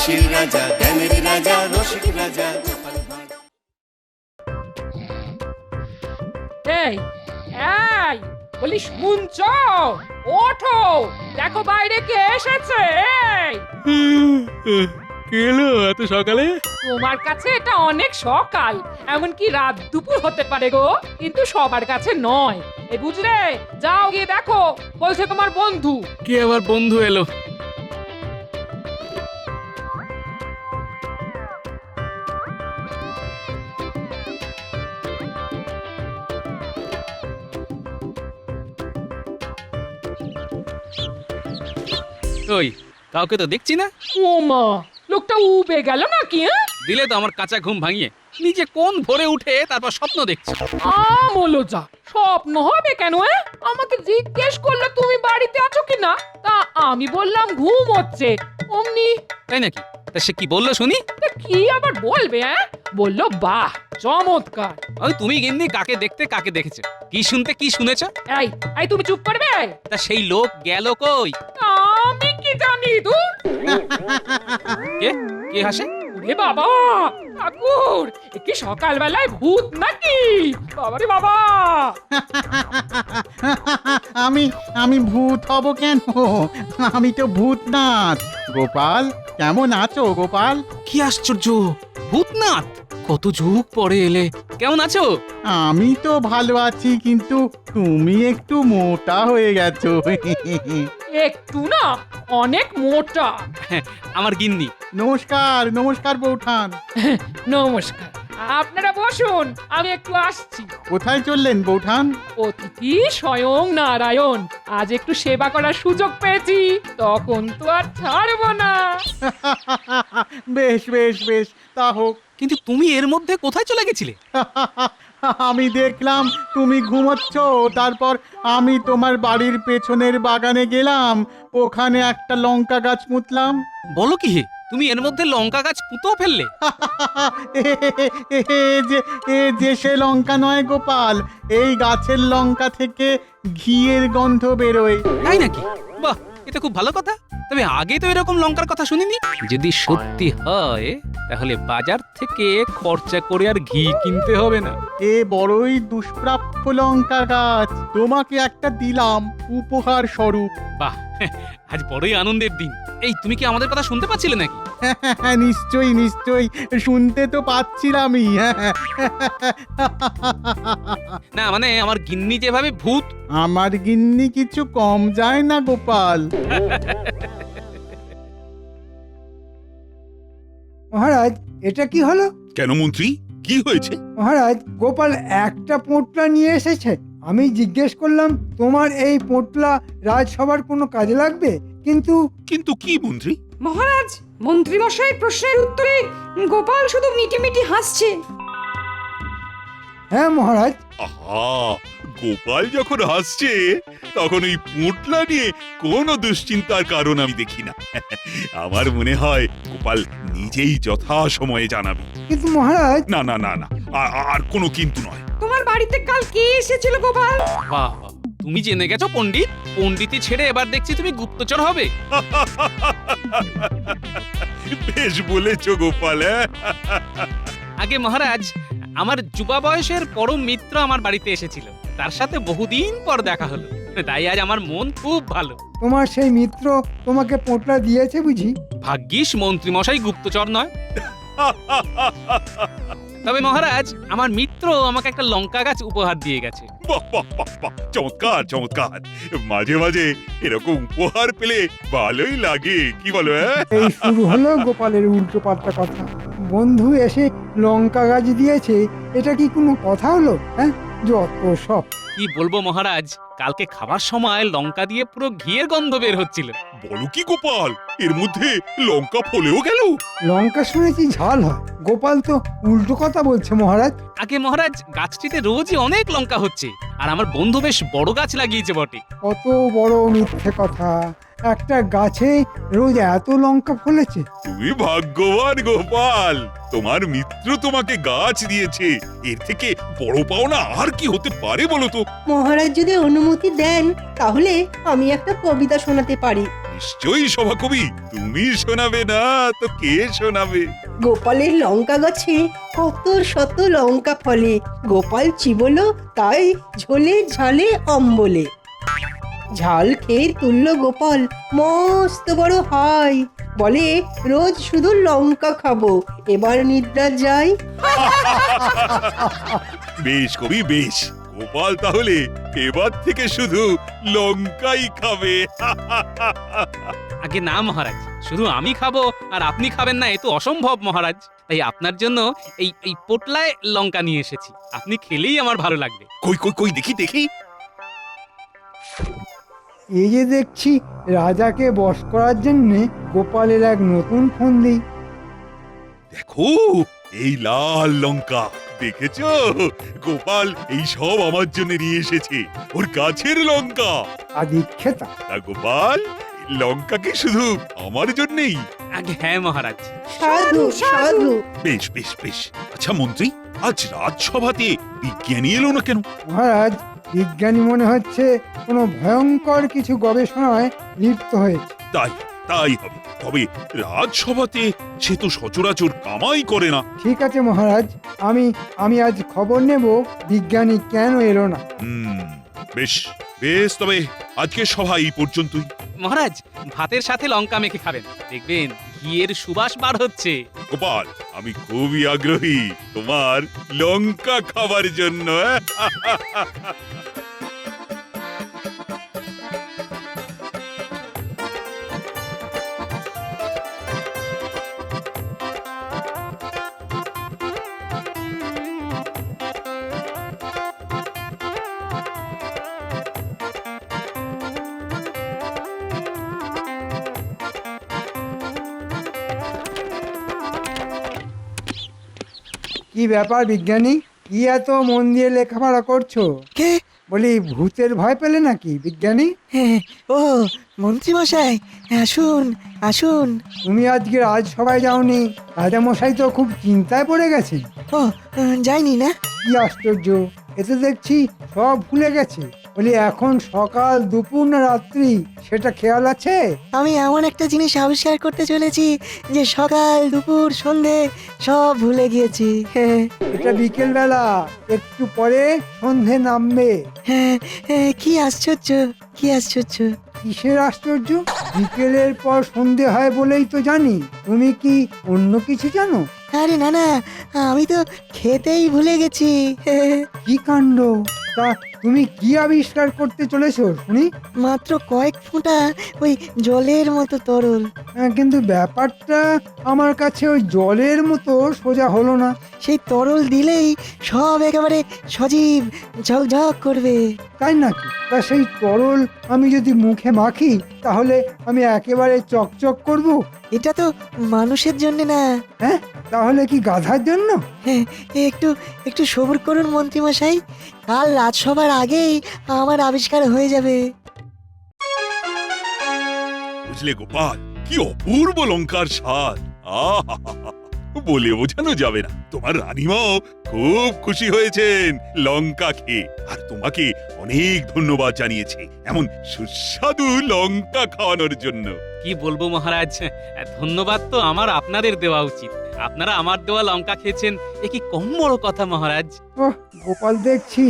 হাসির রাজা, জ্ঞানের রাজা, রসিক রাজা গোপাল ভাঁড়। এই এই বলি শুনছ? ওঠো, দেখো বাইরে কে এসেছে। এই কে এলো এত সকালে? তোমার কাছে এটা অনেক সকাল, এমনকি রাত দুপুর হতে পারে গো, কিন্তু সবার কাছে নয়। এই বুঝলে, যাও গিয়ে দেখো, বলছে তোমার বন্ধু। কে আবার বন্ধু এলো? ওই কাউকে তো দেখছি না। ও মা, লোকটা উবে গেল নাকি? দিলে তো আমার কাঁচা ঘুম ভাঙিয়ে। নিজে কোন ভোরে উঠে তারপর স্বপ্ন দেখছি। আমলো যা, স্বপ্ন হবে কেন? আমাকে জিজ্ঞেস করলে তুমি বাড়িতে আছো কিনা, তা আমি বললাম ঘুম হচ্ছে। অমনি তাই নাকি? তা সে কি বললো শুনি? তা কি আবার বলবে? বললো বাহ চমৎকার। ওই তুমি গিন্নি কাকে দেখতে কাকে দেখেছো, কি শুনতে কি শুনেছ? এই এই তুমি চুপ করবে। তা সেই লোক গেল কই? আমি কি জানি? দূর। কে কে হাসে? ওরে বাবা, ঠাকুর, এ কি সকালবেলায় ভূত নাকি? বাবারে বাবা। আমি ভূত হব কেন? আমি তো ভূতনাথ। গোপাল, কেমন আছো গোপাল? কি আশ্চর্য, ভূতনাথ! কত যুগ পরে এলে, কেমন আছো? আমি তো ভালো আছি, কিন্তু তুমি একটু মোটা হয়ে গেছো। একটু না, অনেক মোটা। আমার গিন্নি। নমস্কার নমস্কার বৌঠান। নমস্কার, আপনারা বসুন, আমি একটু আসছি। কোথায় চললেন বৌঠান? অতিথি স্বয়ং নারায়ণ, আজ একটু সেবা করার সুযোগ পেয়েছি, তখন তো আর ছাড়বো না। বেশ বেশ বেশ, তা হোক। কিন্তু তুমি এর মধ্যে কোথায় চলে গেছিলে? আমি দেখলাম তুমি ঘুমোচ্ছ, তারপর আমি তোমার বাড়ির পেছনের বাগানে গেলাম, ওখানে একটা লঙ্কা গাছ পুঁতলাম। বলো কি হে, তুমি এর মধ্যে লঙ্কা গাছ পুঁতেও ফেললে? যে সে লঙ্কা নয় গোপাল, এই গাছের লঙ্কা থেকে ঘিয়ের গন্ধ বেরোয়। তাই নাকি? বাহ, এটা খুব ভালো কথা। তবে আগে তো এরকম লঙ্কার কথা শুনিনি। যদি সত্যি হয় তাহলে বাজার থেকে খরচা করে আর ঘি কিনতে হবে না। এ বড়ই দুষ্প্রাপ্য লঙ্কা গাছ, তোমাকে একটা দিলাম উপহার স্বরূপ। বাহ, আজ বড়ই আনন্দের দিন। এই তুমি কি আমাদের কথা শুনতে পাচ্ছিলে নাকি? নিশ্চয়ই নিশ্চয়ই, শুনতে তো পাচ্ছিলামই। না মানে আমার গিন্নি যেভাবে ভূত। আমার গিন্নি কিছু কম যায় না গোপাল। মহারাজ, এটা কি হলো? কেন মন্ত্রী, কি হয়েছে? মহারাজ, গোপাল একটা পোঁটলা নিয়ে এসেছে। আমি জিজ্ঞেস করলাম তোমার এই পোঁটলা রাজসভার কোনো কাজে লাগবে, কিন্তু কিন্তু কি মন্ত্রী? মহারাজ, মন্ত্রীমশাই প্রশ্নের উত্তরে গোপাল শুধু মিটি মিটি হাসছে। হ্যাঁ মহারাজ। আহা, গোপাল যখন হাসছে তখন ওই পোঁটলা নিয়ে কোনো দুশ্চিন্তার কারণ আমি দেখি না। আমার মনে হয় গোপাল নিজেই যথা সময়ে জানাবে। কিন্তু মহারাজ, না না না না, আর কোনো কিন্তু নয়। তোমার বাড়িতে কাল কে এসেছিল গোপাল? বাহ বাহ, তুমি জেনে গেছো পণ্ডিত। পণ্ডিতি ছেড়ে এবার দেখছি তুমি গুপ্তচর হবে। বেশ বলেছো গোপাল। আগে মহারাজ, আমার যুবা বয়সের পরম মিত্র আমার বাড়িতে এসেছিল, তার সাথে বহুদিন পর দেখা হলো, তাই আজ আমার মন খুব ভালো। তোমার সেই মিত্র তোমাকে পোঁটলা দিয়েছে বুঝি? ভাগ্যিস মন্ত্রী মশাই গুপ্তচর নয়। তবে মহারাজ, আমার মিত্র আমাকে একটা লঙ্কা গাছ উপহার দিয়ে গেছে। বাহ বাহ বাহ বাহ, চমৎকার চমৎকার। মাঝে মাঝে এরকম উপহার পেলে ভালোই লাগে, কি বলো? এই শুরু হলো গোপালের উল্টো পাল্টা কথা। বন্ধু এসে লঙ্কা গাছ দিয়েছে, এটা কি কোনো কথা হলো? হ্যাঁ, যত সব। কি বলবো মহারাজ, কালকে খাবার সময় লঙ্কা দিয়ে পুরো ঘিয়ের গন্ধ বের হচ্ছিল। বলো কি গোপাল, এর মধ্যে লঙ্কা ফলেও গেল? লঙ্কা শুনেছি ঝাল হয়, গোপাল তো উল্টো কথা বলছে মহারাজ। আগে মহারাজ, গাছটিতে রোজই অনেক লঙ্কা হচ্ছে, আর আমার বন্ধু বেশ বড় গাছ লাগিয়েছে বটে। কত বড় মিথ্যে কথা! একটা গাছে রোজ এত লঙ্কা ফলেছে। তুমি ভাগ্যবান গোপাল, তোমার মিত্র তোমাকে গাছ দিয়েছে। এর থেকে বড় পাওনা আর কি হতে পারে বলো তো? মহারাজ যদি অনুমতি দেন তাহলে আমি একটা কবিতা শোনাতে পারি। নিশ্চয়ই সভাকবি, তুমি শোনাবে না তো কে শোনাবে? গোপালের লঙ্কা গাছে কত শত লঙ্কা ফলে, গোপাল চিবলো তাই ঝোলে ঝালে অম্বলে। ঝাল খেয়ে তুলল গোপাল মস্ত বড় হাই, বলে রোজ শুধু লঙ্কা খাবো, এবার নিদ্রা যাই। বেশ কবি বেশ, গোপাল তাহলে এবার থেকে শুধু লঙ্কাই খাবে। আগে না মহারাজ, শুধু আমি খাবো আর আপনি খাবেন না এ তো অসম্ভব মহারাজ। তাই আপনার জন্য এই পোটলায় লঙ্কা নিয়ে এসেছি, আপনি খেলেই আমার ভালো লাগবে। কই কই কই দেখি দেখি। এই যে দেখছি রাজাকে বশ করার জন্য গোপালের এক নতুন ফন্দি। দেখো এই লাল লঙ্কা, দেখেছো? গোপাল এই সব আমার জন্য নিয়ে এসেছে, ওর গাছের লঙ্কা। আদি খেতা তা গোপাল, এই লঙ্কা কি শুধু আমার জন্যই? আগে হ্যাঁ মহারাজ। সাধু সাধু। বেশ বেশ বেশ। আচ্ছা মন্ত্রী, আজ রাজসভাতে বিজ্ঞানী এলো না কেন? মহারাজ, বিজ্ঞানী মনে হচ্ছে কোনো ভয়ঙ্কর কিছু গবেষণায় লিপ্ত হয়েছে। তাই তাই হবে, তবে রাজসভাতে সে তো সচরাচর কামাই করে না। ঠিক আছে মহারাজ, আমি আজ খবর নেব বিজ্ঞানী কেন এলো না। বেশ বেশ, তবে আজকে সভা এই পর্যন্তই। মহারাজ, ভাতের সাথে লঙ্কা মেখে খাবেন, দেখবেন ঘিয়ের সুবাস বার হচ্ছে। গোপাল, আমি খুবই আগ্রহী তোমার লঙ্কা খাবার জন্য। কি ব্যাপার বিজ্ঞানী, কি এত মন দিয়ে লেখাপড়া করছো? কে? বলি ভূতের ভয় পেলে নাকি বিজ্ঞানী? হ্যাঁ, ও মন্ত্রী মশাই, আসুন আসুন। তুমি আজকে রাজসভায় যাওনি, রাজামশাই তো খুব চিন্তায় পড়ে গেছে। ও যাইনি না। কি আশ্চর্য, এতে দেখছি সব ভুলে গেছে। বলি এখন সকাল দুপুর না রাত্রি সেটা খেয়াল আছে? আমি এমন একটা জিনিস আবিষ্কার করতে চলেছি যে সকাল দুপুর সন্ধে সব ভুলে গিয়েছি। হ্যাঁ এটা বিকেল বেলা, একটু পরে সন্ধে নামবে। হ্যাঁ, কি আশ্চর্য, কি আশ্চর্য। কিসের আশ্চর্য? বিকেলের পর সন্ধে হয় বলেই তো জানি, তুমি কি অন্য কিছু জানো? আরে না না, আমি তো খেতেই ভুলে গেছি। কি কাণ্ড! তা তুমি কি আবিষ্কার করতে চলেছো শুনি? মাত্র কয়েক ফোঁটা ওই জলের মতো তরল। কিন্তু ব্যাপারটা আমার কাছে ওই জলের মতো সোজা হলো না। সেই তরল দিলেই সব একেবারে সজীব ঝকঝক করবে। তাই নাকি? তা সেই তরল আমি যদি মুখে মাখি তাহলে আমি একেবারে চকচক করব? এটা তো মানুষের জন্য না। হ্যাঁ, তাহলে কি গাধার জন্য? হ্যাঁ, একটু একটু সবুর করুন মন্ত্রী মশাই, কাল রাজসভার আগেই আমার আবিষ্কার হয়ে যাবে। বুঝলে গোপাল, কি অপূর্ব লঙ্কার স্বাদ! আহা, বলে বোঝানো যাবে না। তোমার রানীমাও খুব খুশি হয়েছেন লঙ্কা খেয়ে, আর তোমাকে অনেক ধন্যবাদ জানিয়েছে এমন সুস্বাদু লঙ্কা খাওয়ানোর জন্য। কি বলবো মহারাজ, ধন্যবাদ তো আমার আপনাদের দেওয়া উচিত। আপনারা আমার দেওয়া লঙ্কা খেয়েছেন, এ কি কম বড় কথা মহারাজ। ওহ, গোপাল দেখছি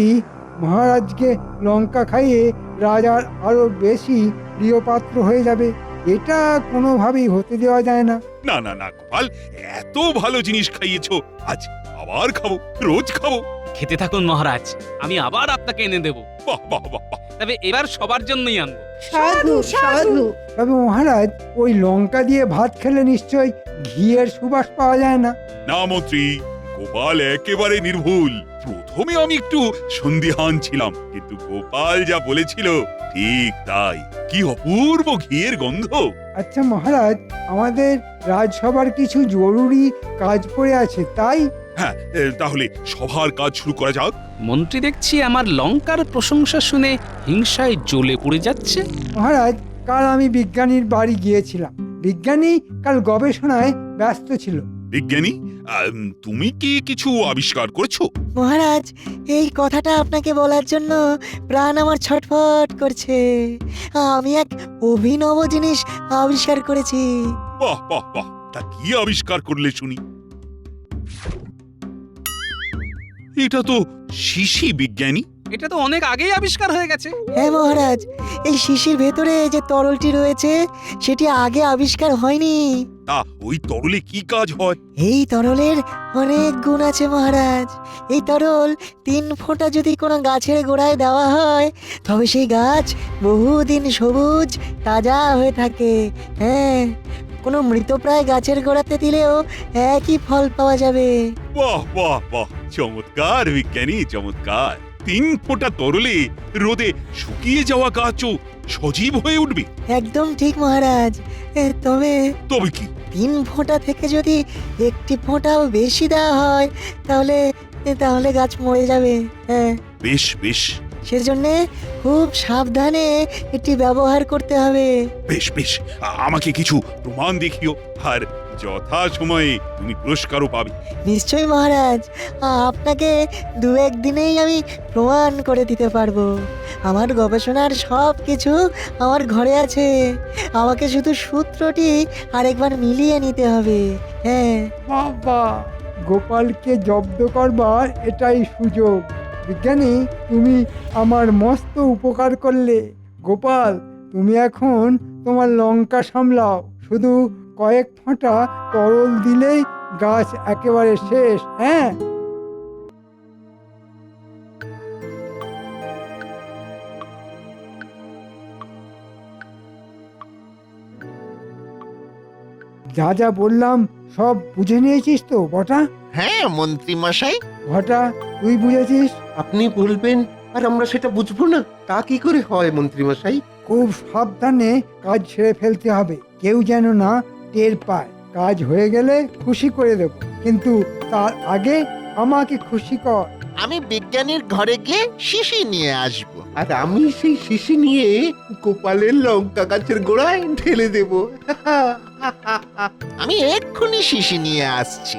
মহারাজকে লঙ্কা খাইয়ে রাজার আরো বেশি প্রিয় পাত্র হয়ে যাবে। এটা কোনোভাবেই হতে দেওয়া যায় না। না না না গোপাল, এত ভালো জিনিস খাইয়েছো, আজ আবার খাবো, রোজ খাবো। খেতে থাকুন মহারাজ, আমি আবার আপনাকে এনে দেব। বাহ বাহ বাহ বাহ। তবে এবার সবার জন্যই আনবো। সাধু সাধু। তবে মহারাজ, ওই লঙ্কা দিয়ে ভাত খেলে নিশ্চয় ঘিয়ের সুবাস পাওয়া যায় না? না মন্ত্রী, গোপাল একেবারে নির্ভুল। প্রথমে আমি একটু সন্দিহান ছিলাম, কিন্তু গোপাল যা বলেছিল ঠিক তাই। কি অপূর্ব ঘিয়ের গন্ধ! আচ্ছা মহারাজ, আমাদের রাজসভার কিছু জরুরি কাজ পড়ে আছে, তাই? হ্যাঁ, তাহলে সভার কাজ শুরু করা যাক। মন্ত্রী দেখছি আমার লঙ্কার প্রশংসা শুনে হিংসায় জ্বলে পড়ে যাচ্ছে। মহারাজ, কাল আমি বিজ্ঞানীর বাড়ি গিয়েছিলাম। বিজ্ঞানী কাল গবেষণায় ব্যস্ত ছিল, বিজ্ঞানী, তুমি কি কিছু আবিষ্কার করেছো? মহারাজ, এই কথাটা আপনাকে বলার জন্য প্রাণ আমার ছটফট করছে। আমি এক অভিনব জিনিস আবিষ্কার করেছি। বাহ বাহ বাহ, তা কি আবিষ্কার করলে শুনি? এটা তো শিশি বিজ্ঞানী। এটা তো অনেক আগেই আবিষ্কার হয়ে গেছে। হ্যাঁ মহারাজ, এই শিশির ভেতরে যে তরলটি রয়েছে সেটি আগে আবিষ্কার হয়নি। তা ওই তরলে কি কাজ হয়? এই তরলের অনেক গুণ আছে মহারাজ। এই তরল 3 ফোঁটা যদি কোনো গাছের গোড়ায় দেওয়া হয় তবে সেই গাছ বহুদিন সবুজ তাজা হয়ে থাকে। হ্যাঁ, কোনো মৃতপ্রায় গাছের গোড়াতে দিলেও একই ফল পাওয়া যাবে। বাহ বাহ বাহ, চমৎকার বিজ্ঞানী, চমৎকার। 3 ফোঁটা তরলে রোদে শুকিয়ে যাওয়া গাছও সজীব হয়ে উঠবে। একদম ঠিক মহারাজ। তবে তবে কি? 3 ফোঁটা থেকে যদি একটি ফোঁটাও বেশি দেওয়া হয় তাহলে তাহলে গাছ মরে যাবে। হ্যাঁ, বেশ বেশ সেজন্যে খুব সাবধানে এটি ব্যবহার করতে হবে। বেশ বেশ, আমাকে কিছু প্রমাণ দেখিও, আর যথা সময়ে তুমি পুরস্কারও পাবে। নিশ্চয়ই মহারাজ, আপনাকে 2-1 দিনেই আমি প্রমাণ করে দিতে পারবো। আমার গবেষণার সব কিছু আমার ঘরে আছে। আমাকে শুধু সূত্রটি আরেকবার মিলিয়ে নিতে হবে। হ্যাঁ, বাবা, গোপালকে জব্দ করবার এটাই সুযোগ। বিজ্ঞানী, তুমি আমার মস্ত উপকার করলে। গোপাল, তুমি এখন তোমার লঙ্কা সামলাও। শুধু কয়েক ফোঁটা তরল দিলেই গাছ একেবারে শেষ। হ্যাঁ, যা যা বললাম সব বুঝে নিয়েছিস তো বটা? হ্যাঁ মন্ত্রী মশাই, ঘটা, তুই বুঝেছিস? আপনি বলবেন আর আমরা সেটা বুঝবো না, তা কি করে হয় মন্ত্রী মশাই? খুব সাবধানে কাজ ছেড়ে ফেলতে হবে, কেউ যেন না টের পায়। কাজ হয়ে গেলে খুশি করে দেব, কিন্তু তার আগে আমাকে খুশি কর। আমি বিজ্ঞানীর ঘরে গিয়ে শিশি নিয়ে আসব। আর আমি সেই শিশি নিয়ে গোপালের লঙ্কা গাছের গোড়ায় ঢেলে দেব। আমি এক্ষুনি শিশি নিয়ে আসছি।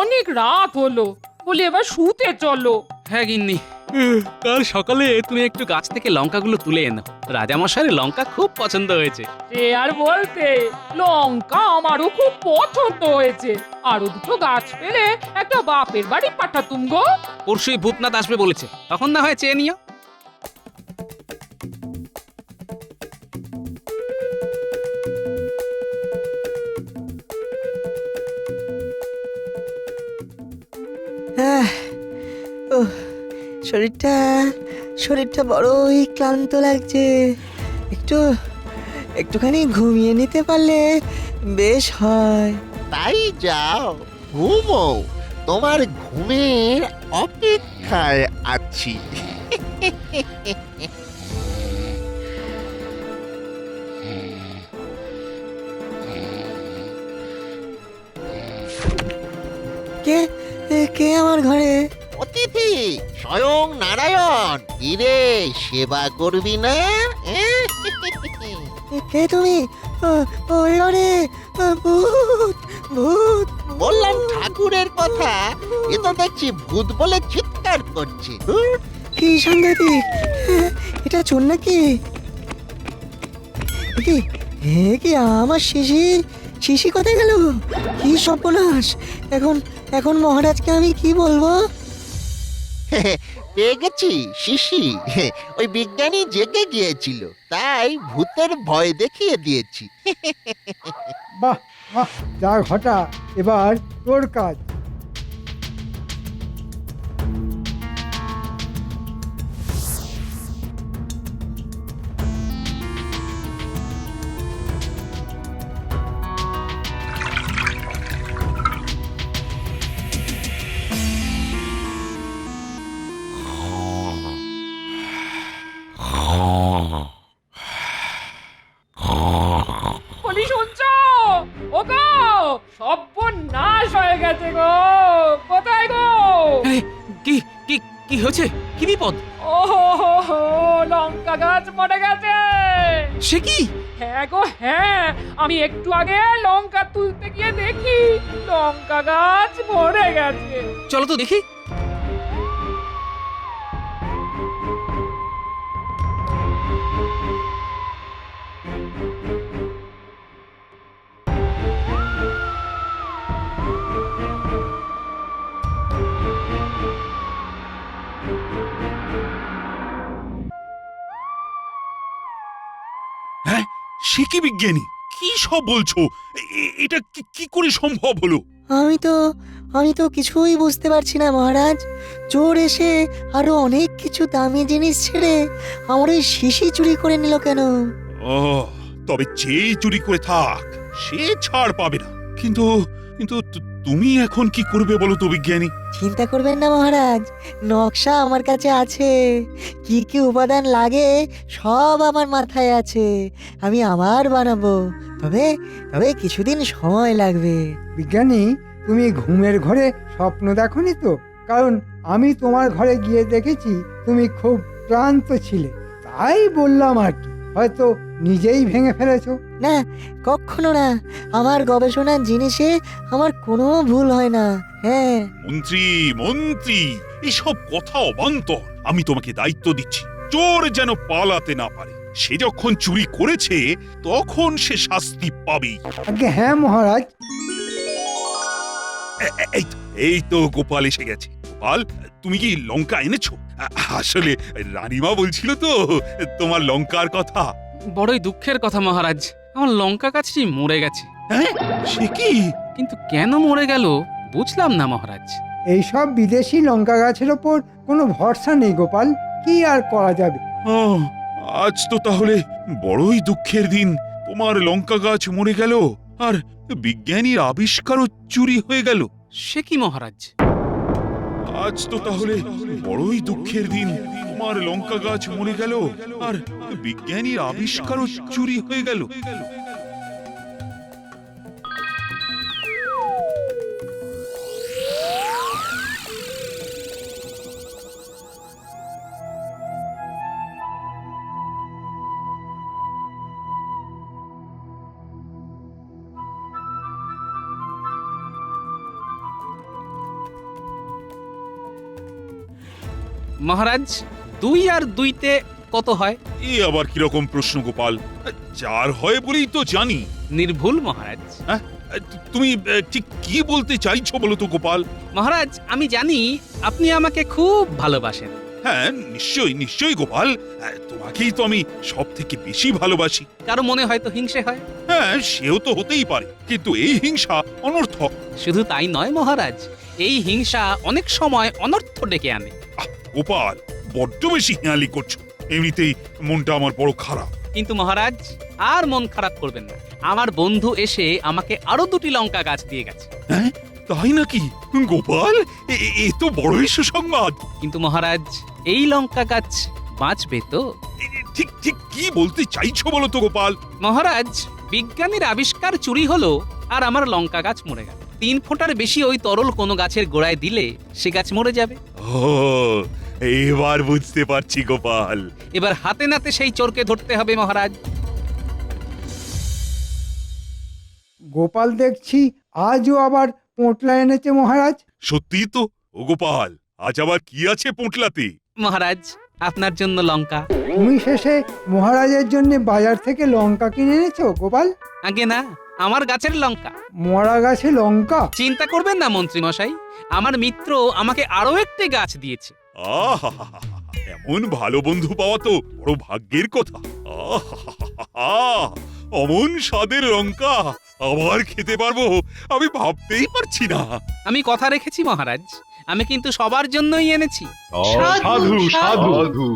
অনেক রাত হলো, বলি এবার শুতে চলো। হ্যাঁ গিন্নি, কাল সকালে তুমি একটু গাছ থেকে লঙ্কাগুলো তুলে এনো। রাজামশাইয়ের লঙ্কা খুব পছন্দ হয়েছে। সে আর বলতে, লঙ্কা আমারও খুব পছন্দ হয়েছে। আরো 2টো গাছ পেলে একটা বাপের বাড়ি পাঠাতুম গো। পরশুই ভূতনাথ আসবে বলেছে, তখন না হয় চেয়ে নিও। ওহ, শরীরটা শরীরটা বড়ই ক্লান্ত লাগছে। একটুখানি ঘুমিয়ে নিতে পারলে বেশ হয়। তাই যাও, ঘুমো। তোমার ঘুমের অপেক্ষায় আছি। কে কে আমার ঘরে? অতিথি স্বয়ং নারায়ণ। ইরে, সেবা করবি না? কে তুমি? ওই ঘরে ভূত ভূত। বললাম ঠাকুরের কথা, এ তো দেখছি ভূত বলে চিৎকার করছে। কি সাংঘাতিক! এটা চোর নাকি? কি কি আমার শিশি শিশি কোথায় গেল? কি সর্বনাশ! এখন মহারাজকে আমি কি বলবো? পেয়ে গেছি শিশি। ওই বিজ্ঞানী জেগে গিয়েছিল, তাই ভূতের ভয় দেখিয়ে দিয়েছি। বাহ বাহ, যা ঘটা, এবার তোর কাজ। বলি শুনছো? ও গো, সর্বনাশ হয়ে গেছে গো। কোথায় গো? আরে, কি কি কি হয়েছে? কি বিপদ? ও লঙ্কা গাছ মরে গেছে। সে কি? হ্যাঁ গো হ্যাঁ, আমি একটু আগে লঙ্কা তুলতে গিয়ে দেখি লঙ্কা গাছ মরে গেছে। চলো তো দেখি। হ্যাঁ, সে কি বিজ্ঞানী? কি সব বলছো? এটা কি করে সম্ভব হলো? আমি তো কিছুই বুঝতে পারছি না মহারাজ। চোর এসে আরো অনেক কিছু দামি জিনিস ছেড়ে আমার ওই শিশি চুরি করে নিল কেন? ও, তবে যেই চুরি করে থাক সে ছাড় পাবে না। কিন্তু কিন্তু তুমি এখন কি করবে বলো তো বিজ্ঞানী? চিন্তা করবেন না মহারাজ, নকশা আমার কাছে আছে। কি কি উপাদান লাগে সব আমার মাথায় আছে। আমি আবার বানাবো, তবে তবে কিছুদিন সময় লাগবে। বিজ্ঞানী, তুমি ঘুমের ঘরে স্বপ্ন দেখোনি তো? কারণ আমি তোমার ঘরে গিয়ে দেখেছি তুমি খুব ক্লান্ত ছিলে, তাই বললাম আর কি। হয়তো নিজেই ভেঙে ফেলেছো। না, কখনো না। আমার গবেষণার জিনিসে আমার কোনো ভুল হয় না। হ্যাঁ, মন্ত্রী মন্ত্রী, এসব কথা অবান্তর। আমি তোমাকে দায়িত্ব দিচ্ছি, চোর যেন পালাতে না পারে। সে যখন চুরি করেছে তখন সে শাস্তি পাবে। আগে হ্যাঁ মহারাজ। এই তো গোপাল এসে গেছে। গোপাল, তুমি কি লঙ্কা এনেছো? আসলে রানীমা বলছিল তো তোমার লঙ্কার কথা। বড়ই দুঃখের কথা মহারাজ, আমার লঙ্কা গাছটি মরে গেছে। হ্যাঁ, সে কি? কিন্তু কেন মরে গেল বুঝলাম না মহারাজ। এইসব বিদেশি লঙ্কা গাছের ওপর কোনো ভরসা নেই গোপাল, কি আর করা যাবে। ও, আজ তো তাহলে বড়ই দুঃখের দিন। তোমার লঙ্কা গাছ মরে গেল আর বিজ্ঞানীর আবিষ্কারও চুরি হয়ে গেল। সে কি মহারাজ? আজ তো তাহলে বড়ই দুঃখের দিন। তোমার লঙ্কা গাছ মরে গেল আর বিজ্ঞানীর আবিষ্কারও চুরি হয়ে গেল। মহারাজ, ২ আর ২তে কত হয়? এ আবার কিরকম প্রশ্ন গোপাল? ৪ হয় বলেই তো জানি। নির্ভুল মহারাজ। হ্যাঁ, তুমি ঠিক কি বলতে চাইছো বলো তো গোপাল? মহারাজ, আমি জানি আপনি আমাকে খুব ভালোবাসেন। হ্যাঁ, নিশ্চয়ই নিশ্চয়ই গোপাল, তোমাকেই তো আমি সব থেকে বেশি ভালোবাসি। কারো মনে হয়তো হিংসে হয়। হ্যাঁ, সেও তো হতেই পারে, কিন্তু এই হিংসা অনর্থক। শুধু তাই নয় মহারাজ, এই হিংসা অনেক সময় অনর্থ ডেকে আনে। গোপাল, বড্ড বেশি হেঁয়ালি করছো। এমনিতেই মনটা আমার বড় খারাপ। কিন্তু মহারাজ, আর মন খারাপ করবেন না। আমার বন্ধু এসে আমাকে আরো ২টি লঙ্কা গাছ দিয়ে গেছে। হ্যাঁ, তাই নাকি? গোপাল, এ তো বড়ই সুসংবাদ। কিন্তু মহারাজ, এই লঙ্কা গাছ বাঁচবে তো? ঠিক ঠিক কি বলতে চাইছো বলো তো গোপাল? মহারাজ, বিজ্ঞানীর আবিষ্কার চুরি হলো আর আমার লঙ্কা গাছ মরে গেল। ৩ ফোঁটার বেশি ওই তরল কোনো গাছের গোড়ায় দিলে সে গাছ মরে যাবে। ও, এবার বুঝতে পারছি গোপাল। এবার হাতে নাতে সেই চোরকে ধরতে হবে মহারাজ। গোপাল দেখছি আজও আবার পোঁটলা এনেছে মহারাজ। সত্যি তো। ও গোপাল, আজ আবার কি আছে পোঁটলাতে? মহারাজ, আপনার জন্য লঙ্কা। তুমি শেষে মহারাজের জন্য বাজার থেকে লঙ্কা কিনে এনেছো গোপাল? আগে না, আমার গাছের লঙ্কা। মরা গাছে লঙ্কা? চিন্তা করবেন না মন্ত্রী মশাই, আমার মিত্র আমাকে আরো একটি গাছ দিয়েছে। আহা, এমন ভালো বন্ধু পাওয়া তো বড় ভাগ্যের কথা। আহা, অমন স্বাদের লঙ্কা আবার খেতে পারবো আমি ভাবতেই পারছি না। আমি কথা রেখেছি মহারাজ, আমি কিন্তু সবার জন্যই এনেছি। সাধু সাধু।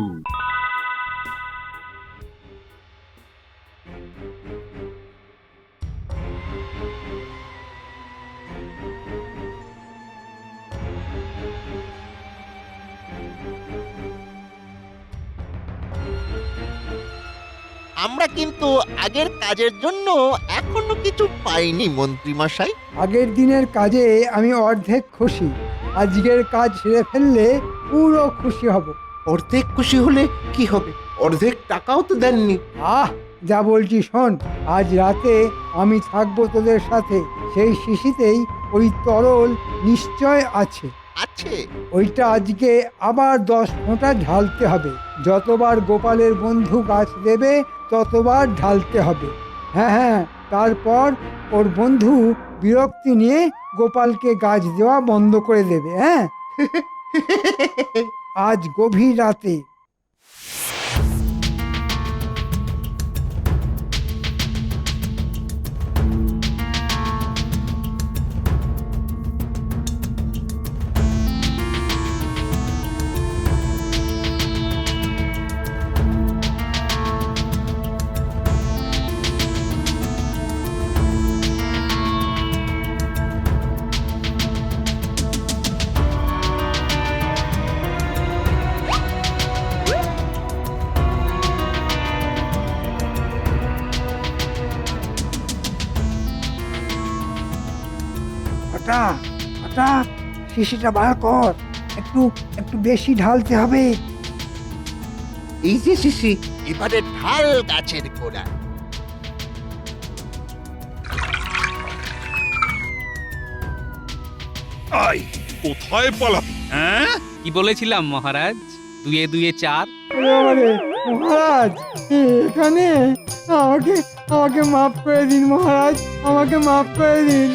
আমরা কিন্তু আগের কাজের জন্য এখনো কিছু পাইনি মন্ত্রী মশাই। আগের দিনের কাজে আমি অর্ধেক খুশি, আজকের কাজ সেরে ফেললে পুরো খুশি হব। অর্ধেক খুশি হলে কি হবে? অর্ধেক টাকাও তো দেননি। আহ যা বলছি শোন, আজ রাতে আমি থাকবো তোদের সাথে। সেই শিশিতেই ওই তরল নিশ্চয় আছে। আছে? ওইটা আজকে আবার 10 ফোঁটা ঢালতে হবে। যতবার গোপালের বন্ধু গাছ দেবে ততবার ঢালতে হবে। হ্যাঁ হ্যাঁ, তারপর ওর বন্ধু বিরক্তি নিয়ে গোপালকে গাছ দেওয়া বন্ধ করে দেবে। হ্যাঁ, আজ গভীর রাতে। হঠাৎ হঠাৎ শিশিটা বার কর, একটু একটু বেশি ঢালতে হবে। এই যে শিশি, এবারে ঢাল গাছের গোড়া। আই কোথায় পালাবি? হ্যাঁ, কি বলেছিলাম মহারাজ? 2 2 4। ওরে মহারাজ, এখানে আমাকে আমাকে মাফ করে দিন মহারাজ, আমাকে মাফ করে দিন।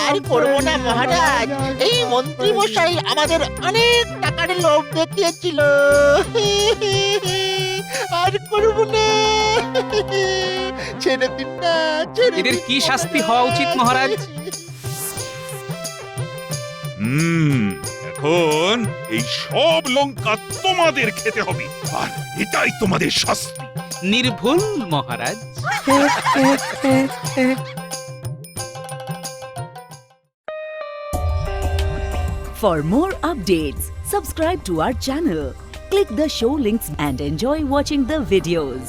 আর করবো না মহারাজ, এই মন্ত্রী মশাই আমাদের অনেক টাকার লোভ দেখিয়েছিল। আর করবো না, ছেড়ে দিন না, ছেড়ে এদের দিন কি শাস্তি হওয়া উচিত মহারাজ? এখন এই সব লঙ্কা তোমাদের খেতে হবে, আর এটাই তোমাদের শাস্তি। নির্ভুল মহারাজ। For more updates, subscribe to our channel, click the show links and enjoy watching the videos.